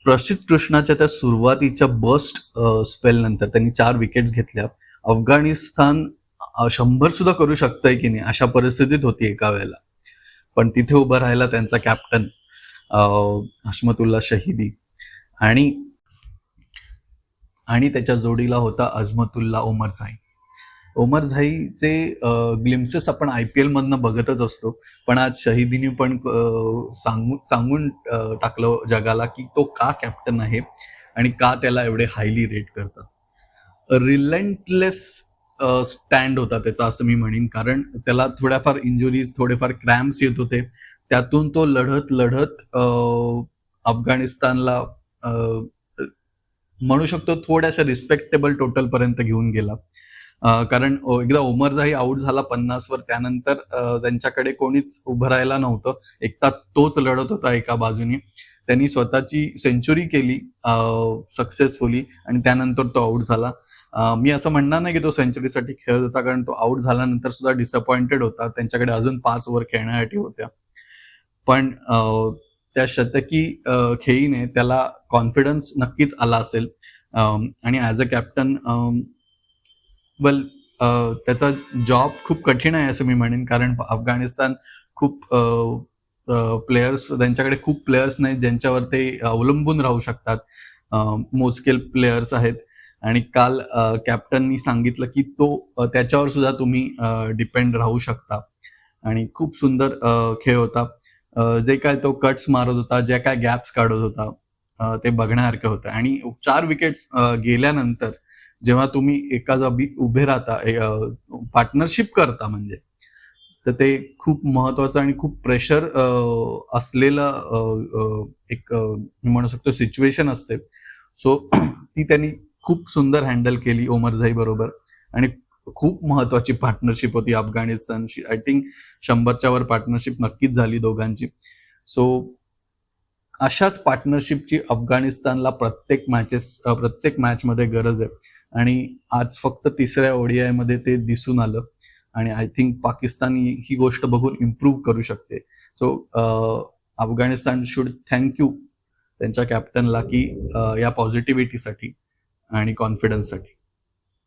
प्रसिद्ध कृष्णाच्या त्या सुरुवातीच्या बस्ट स्पेल नंतर त्यांनी 4 विकेट्स घेतल्या. अफगाणिस्तान 100 सुद्धा करू शकतंय की नाही अशा परिस्थितीत होती एका वेळेला. पण तिथे उभा राहिला त्यांचा कॅप्टन हशमतुल्ला शहीदी आणि आणि त्याच्या जोडीला होता अझमतुल्ला ओमरझाई. ओमरझाईचे ग्लिम्सेस आपण IPL मधनं बघतच असतो, पण आज शहीदीने पण सांगून टाकलं जगाला की तो का कॅप्टन आहे आणि का त्याला एवढे हायली रेट करतात. रिलेंटलेस स्टँड होता त्याचा असं मी म्हणेन, कारण त्याला थोड्याफार इंजुरीज, थोडेफार क्रॅम्प्स येत होते. त्यातून तो लढत लढत अफगाणिस्तानला म्हणू शकतो थोड्याशा रिस्पेक्टेबल टोटल पर्यंत घेऊन गेला. कारण एकदा ओमरझाई आउट झाला 50 वर, त्यानंतर त्यांच्याकडे कोणीच उभं राहायला नव्हतं. एकटा तोच लढत होता एका बाजूनी. त्यांनी स्वतःची सेंचुरी केली सक्सेसफुली आणि त्यानंतर तो आउट झाला. मी असं म्हणणार नाही की तो सेंचुरीसाठी खेळत होता, कारण तो आउट झाल्यानंतर सुद्धा डिसअपॉइंटेड होता. त्यांच्याकडे अजून 5 ओव्हर खेळण्यासाठी होत्या. पण त्या शतकी खेळीने त्याला कॉन्फिडन्स नक्कीच आला असेल आणि ॲज अ कॅप्टन वेल त्याचा जॉब खूप कठीण आहे असं मी म्हणेन, कारण अफगाणिस्तान खूप प्लेयर्स, त्यांच्याकडे खूप प्लेयर्स नाहीत ज्यांच्यावर ते अवलंबून राहू शकतात. मोजके प्लेयर्स आहेत आणि काल कॅप्टननी सांगितलं की तो त्याच्यावर सुद्धा तुम्ही डिपेंड राहू शकता आणि खूप सुंदर खेळ होता. जे काय तो कट्स मारत होता, ज्या काय गॅप्स काढत होता, ते बघण्यासारखं होतं आणि 4 विकेट्स गेल्यानंतर जेव्हा तुम्ही एका जागी उभे राहता, पार्टनरशिप करता म्हणजे, तर ते खूप महत्वाचं आणि खूप प्रेशर असलेलं एक म्हणू शकतो सिच्युएशन असते. सो ती त्यांनी खूप सुंदर हँडल केली ओमरझाई बरोबर आणि खूप महत्वाची पार्टनरशिप होती अफगाणिस्तानशी. आय थिंक 100च्या वर पार्टनरशिप नक्कीच झाली दोघांची. सो अशाच पार्टनरशिपची अफगाणिस्तानला प्रत्येक मॅचमध्ये गरज आहे आणि आज फक्त 3ऱ्या ODI मध्ये ते दिसून आलं आणि आय थिंक पाकिस्तान ही गोष्ट बघून इम्प्रूव्ह करू शकते. So Afghanistan should thank you त्यांच्या कॅप्टनला की या पॉझिटिव्हिटीसाठी आणि कॉन्फिडन्ससाठी.